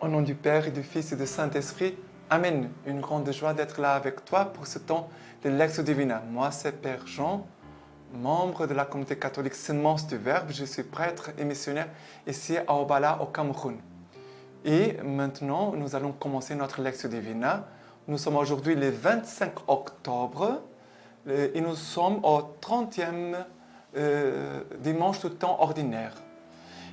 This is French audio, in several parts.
Au nom du Père et du Fils et du Saint-Esprit, Amen. Une grande joie d'être là avec toi pour ce temps de Lectio Divina. Moi, c'est Père Jean, membre de la communauté catholique Semence du Verbe. Je suis prêtre et missionnaire ici à Obala, au Cameroun. Et maintenant, nous allons commencer notre Lectio Divina. Nous sommes aujourd'hui le 25 octobre et nous sommes au 30e dimanche du temps ordinaire.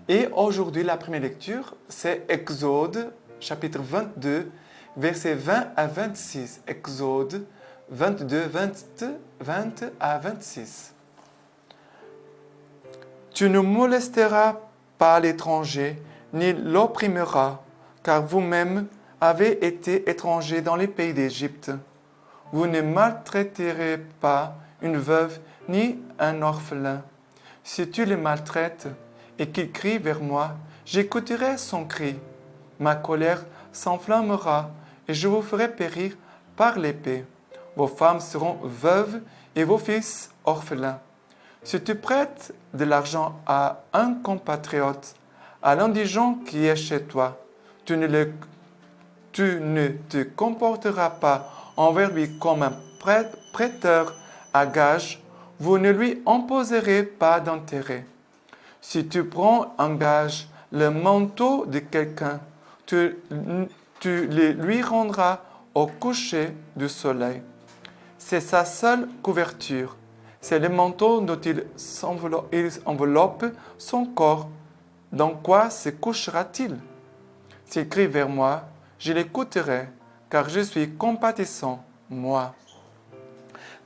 Et aujourd'hui, la première lecture, c'est Exode, chapitre 22, versets 20 à 26. Exode 22, 20 à 26. Tu ne molesteras pas l'étranger, ni l'opprimeras, car vous-même avez été étrangers dans les pays d'Égypte. Vous ne maltraiterez pas une veuve ni un orphelin. Si tu les maltraites, et qu'il crie vers moi, j'écouterai son cri. Ma colère s'enflammera et je vous ferai périr par l'épée. Vos femmes seront veuves et vos fils orphelins. Si tu prêtes de l'argent à un compatriote, à l'indigent qui est chez toi, tu ne te comporteras pas envers lui comme un prêteur à gage, vous ne lui imposerez pas d'intérêt. Si tu prends en gage le manteau de quelqu'un, tu le lui rendras au coucher du soleil. C'est sa seule couverture. C'est le manteau dont il enveloppe son corps. Dans quoi se couchera-t-il? S'il crie vers moi, je l'écouterai, car je suis compatissant, moi.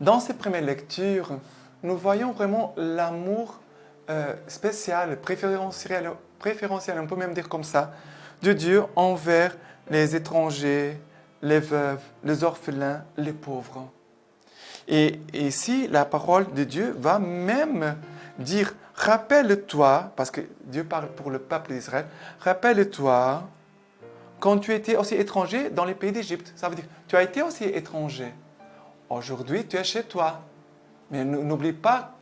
Dans ces premières lectures, nous voyons vraiment l'amour spécial, préférentiel, on peut même dire comme ça, de Dieu envers les étrangers, les veuves, les orphelins, les pauvres. Et ici, la parole de Dieu va même dire, rappelle-toi, parce que Dieu parle pour le peuple d'Israël, rappelle-toi quand tu étais aussi étranger dans les pays d'Égypte. Ça veut dire, tu as été aussi étranger. Aujourd'hui, tu es chez toi. Mais n'oublie pas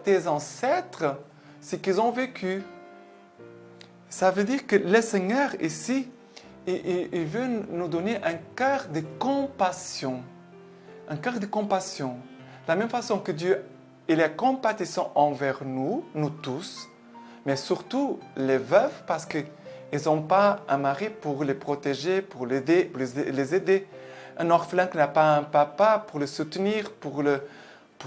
tes ancêtres, ce qu'ils ont vécu. Ça veut dire que le Seigneur ici, il veut nous donner un cœur de compassion. Un cœur de compassion. De la même façon que Dieu, il est compatissant envers nous, nous tous, mais surtout les veuves, parce qu'ils n'ont pas un mari pour les protéger, pour les aider. Un orphelin qui n'a pas un papa pour le soutenir, pour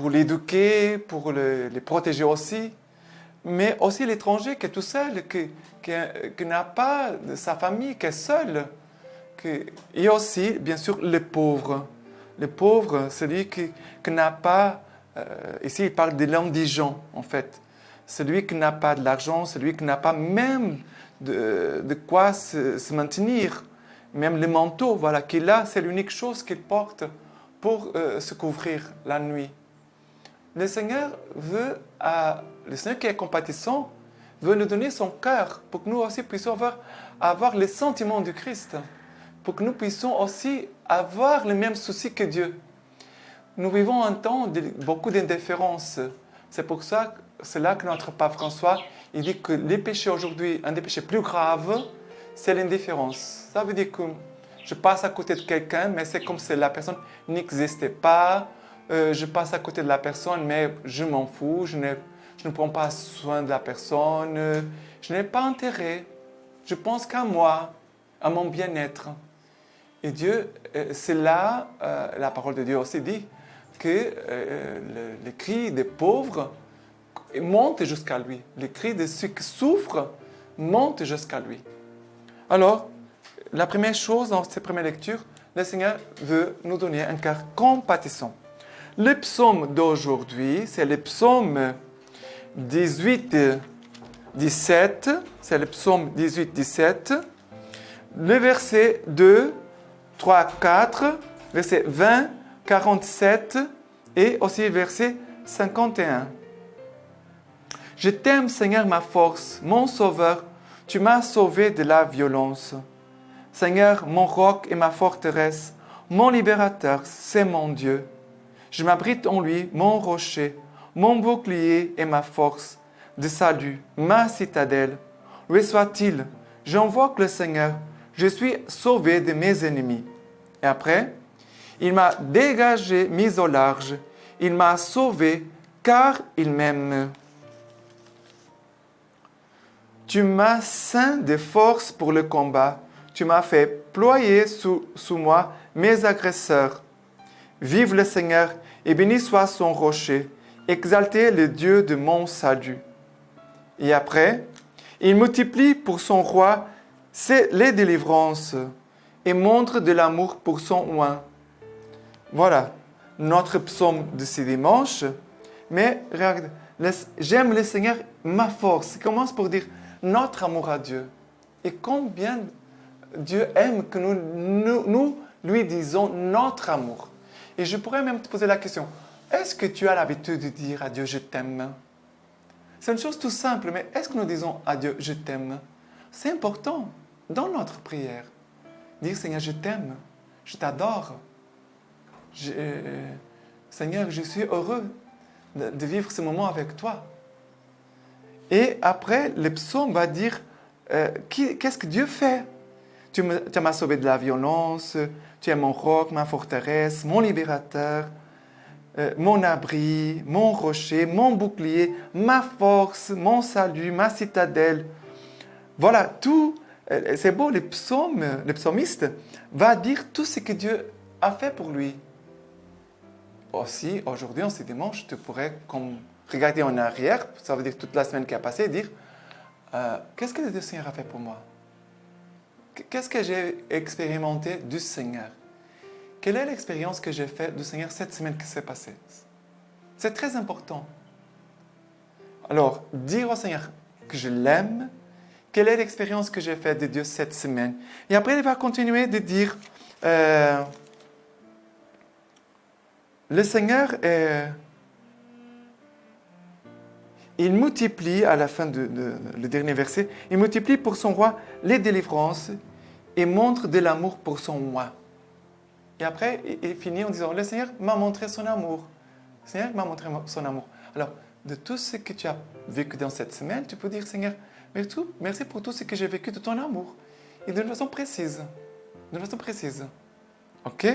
l'éduquer, pour les protéger aussi. Mais aussi l'étranger qui est tout seul, qui n'a pas de sa famille, qui est seul. Et aussi, bien sûr, les pauvres. Les pauvres, celui qui n'a pas... ici, il parle de l'indigent, en fait. Celui qui n'a pas de l'argent, celui qui n'a pas même de quoi se maintenir. Même le manteau, voilà, qu'il a, c'est l'unique chose qu'il porte pour se couvrir la nuit. Le Seigneur qui est compatissant, veut nous donner son cœur pour que nous aussi puissions avoir les sentiments du Christ, pour que nous puissions aussi avoir les mêmes soucis que Dieu. Nous vivons un temps de beaucoup d'indifférence. C'est pour ça que notre pape François, il dit que les péchés aujourd'hui, un des péchés plus graves, c'est l'indifférence. Ça veut dire que je passe à côté de quelqu'un, mais c'est comme si la personne n'existait pas. Je passe à côté de la personne, mais je m'en fous, je ne prends pas soin de la personne, je n'ai pas intérêt. Je pense qu'à moi, à mon bien-être. Et Dieu, c'est là, la parole de Dieu aussi dit, que les cris des pauvres montent jusqu'à lui. Les cris de ceux qui souffrent montent jusqu'à lui. Alors, la première chose dans cette première lecture, le Seigneur veut nous donner un cœur compatissant. Le psaume d'aujourd'hui, c'est le psaume 18-17. C'est le psaume 18-17. Le verset 2, 3, 4, verset 20, 47 et aussi verset 51. Je t'aime, Seigneur, ma force, mon sauveur. Tu m'as sauvé de la violence. Seigneur, mon roc et ma forteresse, mon libérateur, c'est mon Dieu. Je m'abrite en lui, mon rocher, mon bouclier et ma force de salut, ma citadelle. Lui soit-il, j'invoque le Seigneur, je suis sauvé de mes ennemis. Et après, il m'a dégagé, mis au large. Il m'a sauvé, car il m'aime. Tu m'as ceint de force pour le combat. Tu m'as fait ployer sous moi mes agresseurs. Vive le Seigneur et béni soit son rocher. Exaltez le Dieu de mon salut. Et après, il multiplie pour son roi les délivrances et montre de l'amour pour son oint. Voilà notre psaume de ce dimanche. Mais regarde, j'aime le Seigneur, ma force. Il commence pour dire notre amour à Dieu. Et combien Dieu aime que nous lui disons notre amour. Et je pourrais même te poser la question, est-ce que tu as l'habitude de dire à Dieu, je t'aime? C'est une chose tout simple, mais est-ce que nous disons à Dieu, je t'aime? C'est important dans notre prière. Dire, Seigneur, je t'aime, je t'adore. Seigneur, je suis heureux de vivre ce moment avec toi. Et après, le psaume va dire, qu'est-ce que Dieu fait? Tu m'as sauvé de la violence, tu es mon roc, ma forteresse, mon libérateur, mon abri, mon rocher, mon bouclier, ma force, mon salut, ma citadelle. Voilà, tout, c'est beau, le psalmiste va dire tout ce que Dieu a fait pour lui. Aussi, aujourd'hui, en ce dimanche, tu pourrais regarder en arrière, ça veut dire toute la semaine qui a passé, et dire, qu'est-ce que le Seigneur a fait pour moi? Qu'est-ce que j'ai expérimenté du Seigneur? Quelle est l'expérience que j'ai faite du Seigneur cette semaine qui s'est passée? C'est très important. Alors, dire au Seigneur que je l'aime, quelle est l'expérience que j'ai faite de Dieu cette semaine? Et après, il va continuer de dire, le Seigneur, il multiplie, à la fin le dernier verset, il multiplie pour son roi les délivrances et montre de l'amour pour son roi. Et après, il finit en disant, le Seigneur m'a montré son amour. Le Seigneur m'a montré son amour. Alors, de tout ce que tu as vécu dans cette semaine, tu peux dire, Seigneur, merci pour tout ce que j'ai vécu de ton amour. Et d'une façon précise. D'une façon précise. OK?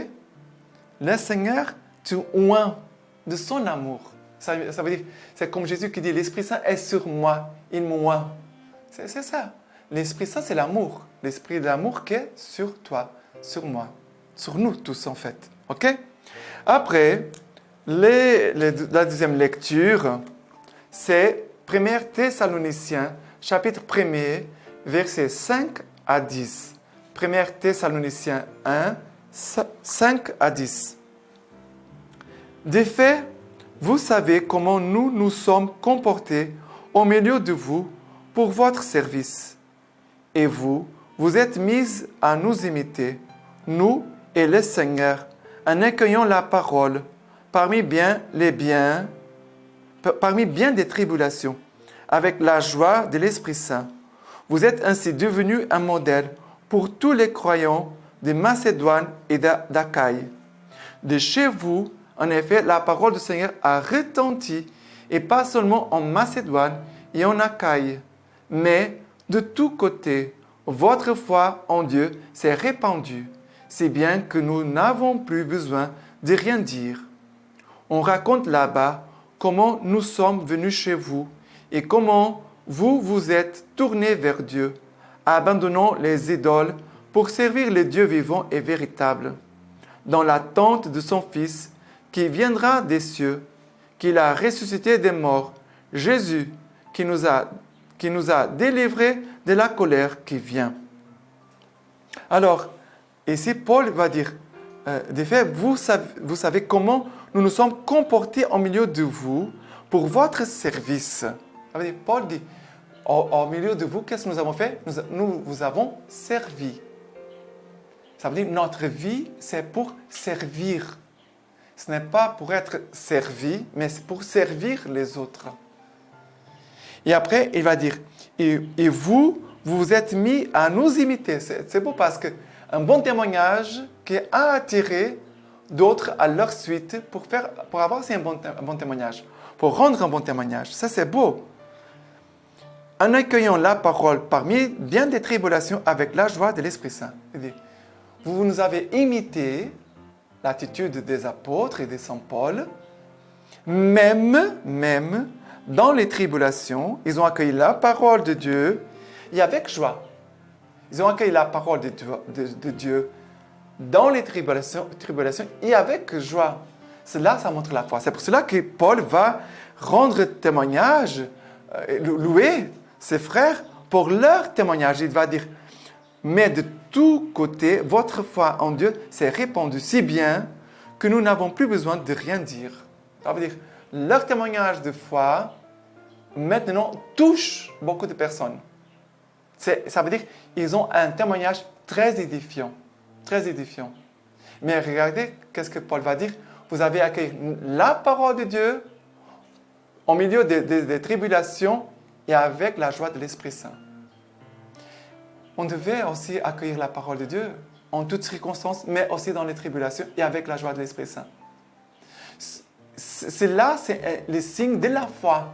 Le Seigneur te oint de son amour. Ça veut dire, c'est comme Jésus qui dit, l'Esprit Saint est sur moi, il m'oint. C'est ça. L'Esprit Saint, c'est l'amour. L'Esprit de l'amour qui est sur toi, sur moi, sur nous tous en fait. OK? Après, la deuxième lecture, c'est 1 Thessaloniciens, chapitre 1er, versets 5 à 10. 1 Thessaloniciens 1, 5 à 10. De fait, vous savez comment nous nous sommes comportés au milieu de vous pour votre service. Et vous êtes mis à nous imiter, nous et le Seigneur, en accueillant la parole parmi bien des tribulations, avec la joie de l'Esprit Saint. Vous êtes ainsi devenus un modèle pour tous les croyants de Macédoine et d'Achaïe. De chez vous, en effet, la parole du Seigneur a retenti, et pas seulement en Macédoine et en Achaïe, mais de tous côtés, votre foi en Dieu s'est répandue, si bien que nous n'avons plus besoin de rien dire. On raconte là-bas comment nous sommes venus chez vous et comment vous vous êtes tournés vers Dieu, abandonnant les idoles pour servir le Dieu vivant et véritable, dans l'attente de son Fils qui viendra des cieux, qu'il a ressuscité des morts, Jésus qui nous a délivrés de la colère qui vient. Alors, ici, Paul va dire, de fait, vous savez comment nous nous sommes comportés au milieu de vous pour votre service. Ça veut dire, Paul dit, au milieu de vous, qu'est-ce que nous avons fait? Nous vous avons servi. Ça veut dire, notre vie, c'est pour servir. Ce n'est pas pour être servi, mais c'est pour servir les autres. Et après, il va dire, et vous vous êtes mis à nous imiter. C'est beau parce qu'un bon témoignage qui a attiré d'autres à leur suite pour avoir aussi un bon témoignage, pour rendre un bon témoignage. Ça, c'est beau. en accueillant la parole parmi bien des tribulations avec la joie de l'Esprit Saint. Il dit, vous nous avez imité l'attitude des apôtres et de Saint Paul, même dans les tribulations, ils ont accueilli la parole de Dieu et avec joie. Ils ont accueilli la parole de Dieu dans les tribulations et avec joie. Cela, ça montre la foi. C'est pour cela que Paul va rendre témoignage, louer ses frères pour leur témoignage. Il va dire, mais de tous côtés, votre foi en Dieu s'est répandue si bien que nous n'avons plus besoin de rien dire. Ça veut dire, leur témoignage de foi, maintenant, touche beaucoup de personnes. Ça veut dire qu'ils ont un témoignage très édifiant. Très édifiant. Mais regardez, qu'est-ce que Paul va dire? Vous avez accueilli la parole de Dieu au milieu des tribulations et avec la joie de l'Esprit Saint. On devait aussi accueillir la parole de Dieu en toutes circonstances, mais aussi dans les tribulations et avec la joie de l'Esprit Saint. C'est le signe de la foi.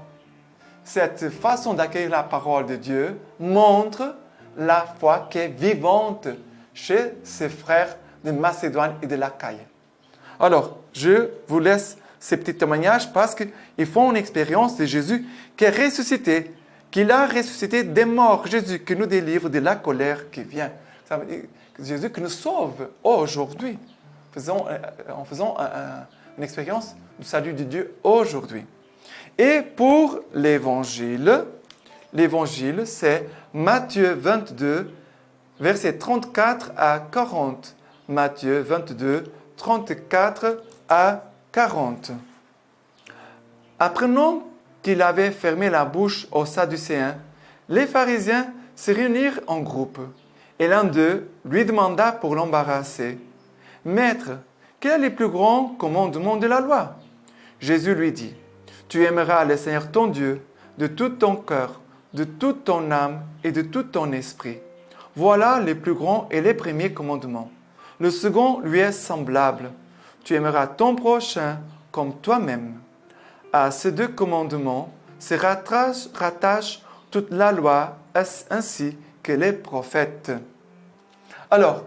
Cette façon d'accueillir la parole de Dieu montre la foi qui est vivante chez ses frères de Macédoine et de l'Achaïe. Alors, je vous laisse ces petits témoignages parce qu'ils font une expérience de Jésus qui est ressuscité, qu'il a ressuscité des morts. Jésus qui nous délivre de la colère qui vient. Ça veut dire Jésus qui nous sauve aujourd'hui, en faisant une expérience du salut de Dieu aujourd'hui. Et pour l'évangile, c'est Matthieu 22, versets 34 à 40. Matthieu 22, 34 à 40. Apprenant qu'il avait fermé la bouche aux Sadducéens, les pharisiens se réunirent en groupe. Et l'un d'eux lui demanda pour l'embarrasser, « Maître, quel est le plus grand commandement de la loi ?» Jésus lui dit, « Tu aimeras le Seigneur ton Dieu de tout ton cœur, de toute ton âme et de tout ton esprit. Voilà les plus grands et les premiers commandements. Le second lui est semblable. Tu aimeras ton prochain comme toi-même. À ces deux commandements se rattache toute la loi ainsi que les prophètes. » Alors,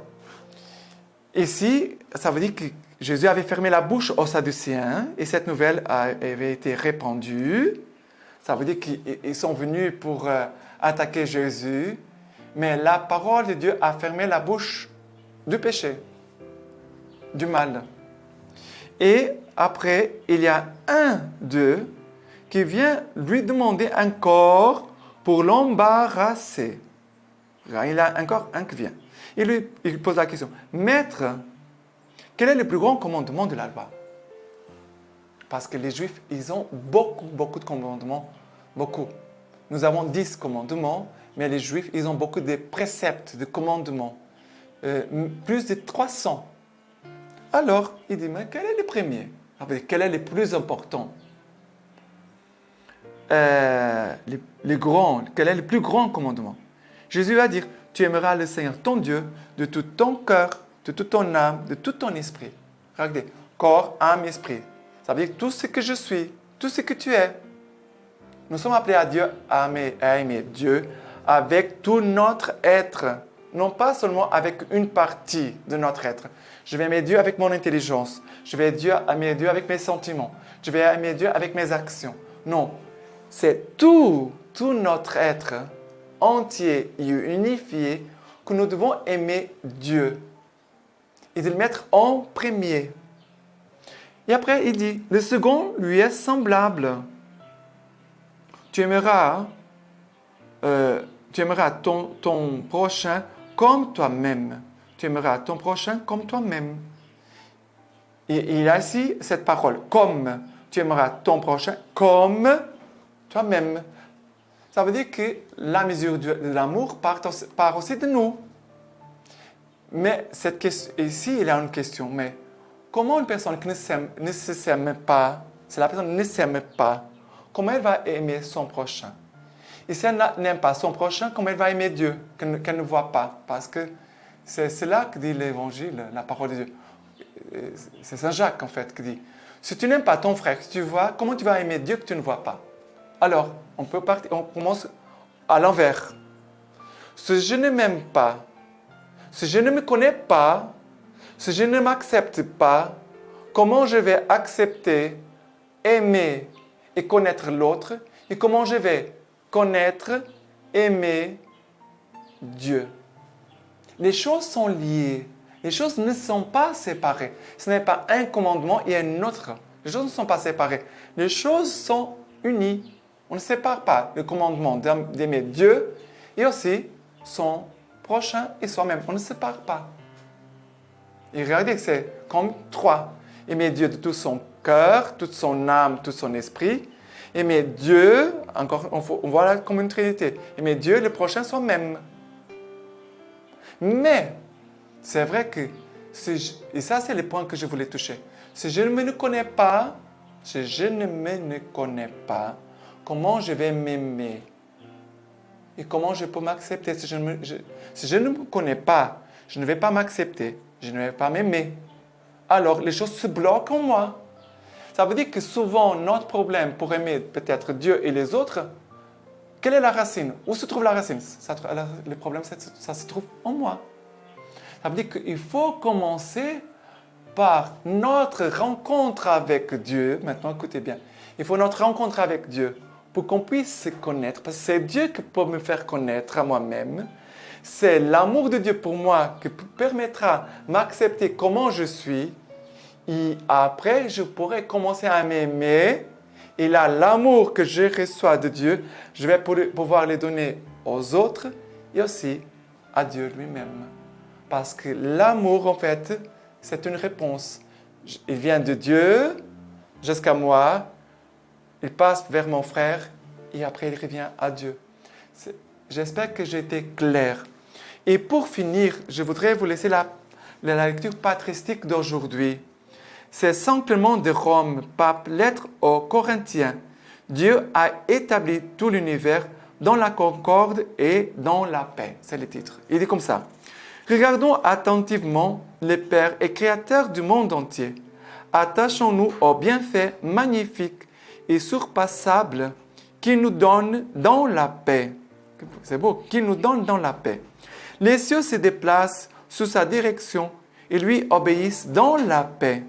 ici, ça veut dire que Jésus avait fermé la bouche aux Sadducéens et cette nouvelle avait été répandue. Ça veut dire qu'ils sont venus pour attaquer Jésus, mais la parole de Dieu a fermé la bouche du péché, du mal. Et après, il y a un d'eux qui vient lui demander encore pour l'embarrasser. Il y a encore un qui vient. Il pose la question, « Maître, quel est le plus grand commandement de la loi ?» Parce que les Juifs, ils ont beaucoup de commandements. Beaucoup. Nous avons 10 commandements, mais les Juifs, ils ont beaucoup de préceptes, de commandements. Plus de 300. Alors, il dit, mais quel est le premier? Quel est le plus important? Quel est le plus grand commandement? Jésus va dire, tu aimeras le Seigneur ton Dieu de tout ton cœur, de toute ton âme, de tout ton esprit. Regardez, corps, âme, esprit. Ça veut dire tout ce que je suis, tout ce que tu es. Nous sommes appelés à aimer Dieu avec tout notre être, non pas seulement avec une partie de notre être. Je vais aimer Dieu avec mon intelligence. Je vais aimer Dieu avec mes sentiments. Je vais aimer Dieu avec mes actions. Non, c'est tout notre être entier et unifié que nous devons aimer Dieu et de le mettre en premier. Et après, il dit, le second lui est semblable. Tu aimeras ton prochain comme toi-même. Tu aimeras ton prochain comme toi-même. Et il a ici cette parole, comme. Tu aimeras ton prochain comme toi-même. Ça veut dire que la mesure de l'amour part aussi de nous. Mais cette question, ici, il y a une question. Mais comment une personne qui ne s'aime pas, si la personne ne s'aime pas, comment elle va aimer son prochain? Et si elle n'aime pas son prochain, comment elle va aimer Dieu, qu'elle ne voit pas? Parce que c'est là que dit l'Évangile, la parole de Dieu. C'est Saint Jacques, en fait, qui dit, si tu n'aimes pas ton frère que tu vois, comment tu vas aimer Dieu que tu ne vois pas? Alors, on commence à l'envers. Si je ne m'aime pas, si je ne me connais pas, si je ne m'accepte pas, comment je vais accepter, aimer et connaître l'autre et comment je vais connaître, aimer Dieu. Les choses sont liées. Les choses ne sont pas séparées. Ce n'est pas un commandement et un autre. Les choses ne sont pas séparées. Les choses sont unies. On ne sépare pas le commandement d'aimer Dieu et aussi son prochain et soi-même. On ne sépare pas. Et regardez que c'est comme trois. Aimer Dieu de tout son cœur, toute son âme, tout son esprit. Aimer Dieu, encore, on voit là comme une trinité. Aimer Dieu, le prochain soi-même. Mais, c'est vrai que, et ça c'est le point que je voulais toucher, si je ne me connais pas, comment je vais m'aimer? Et comment je peux m'accepter? Si je ne me connais pas, je ne vais pas m'accepter, je ne vais pas m'aimer. Alors, les choses se bloquent en moi. Ça veut dire que souvent, notre problème pour aimer peut-être Dieu et les autres, quelle est la racine? Où se trouve la racine? Le problème, ça se trouve en moi. Ça veut dire qu'il faut commencer par notre rencontre avec Dieu. Maintenant, écoutez bien. Il faut notre rencontre avec Dieu pour qu'on puisse se connaître. Parce que c'est Dieu qui peut me faire connaître à moi-même. C'est l'amour de Dieu pour moi qui permettra de m'accepter comment je suis. Et après, je pourrai commencer à m'aimer. Et là, l'amour que je reçois de Dieu, je vais pouvoir le donner aux autres et aussi à Dieu lui-même. Parce que l'amour, en fait, c'est une réponse. Il vient de Dieu jusqu'à moi, il passe vers mon frère et après il revient à Dieu. J'espère que j'ai été clair. Et pour finir, je voudrais vous laisser la lecture patristique d'aujourd'hui. C'est Saint Clément de Rome, pape, lettre aux Corinthiens. Dieu a établi tout l'univers dans la concorde et dans la paix. C'est le titre. Il dit comme ça. Regardons attentivement le Père et Créateur du monde entier. Attachons-nous aux bienfaits magnifiques et surpassables qu'il nous donne dans la paix. C'est beau, qu'il nous donne dans la paix. Les cieux se déplacent sous sa direction et lui obéissent dans la paix.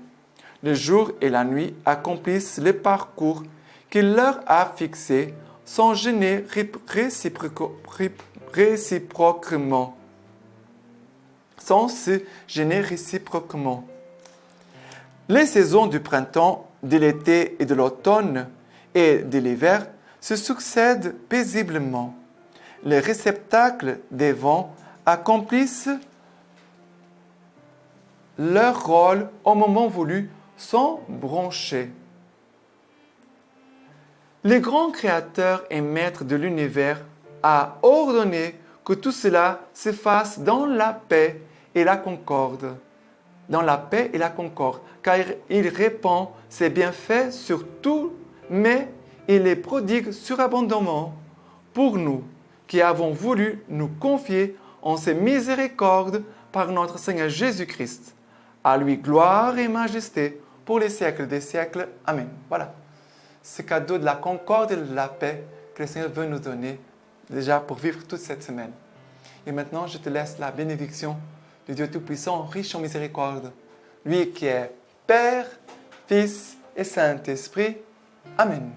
Le jour et la nuit accomplissent le parcours qu'il leur a fixé sans gêner réciproquement. Sans se gêner réciproquement. Les saisons du printemps, de l'été et de l'automne et de l'hiver se succèdent paisiblement. Les réceptacles des vents accomplissent leur rôle au moment voulu sans broncher. Le grand créateur et maître de l'univers a ordonné que tout cela se fasse dans la paix et la concorde. Dans la paix et la concorde, car il répand ses bienfaits sur tout, mais il les prodigue surabondamment pour nous qui avons voulu nous confier en ses miséricordes par notre Seigneur Jésus-Christ. À lui gloire et majesté pour les siècles des siècles. Amen. Voilà. Ce cadeau de la concorde et de la paix que le Seigneur veut nous donner déjà pour vivre toute cette semaine. Et maintenant, je te laisse la bénédiction de Dieu Tout-Puissant, riche en miséricorde. Lui qui est Père, Fils et Saint-Esprit. Amen.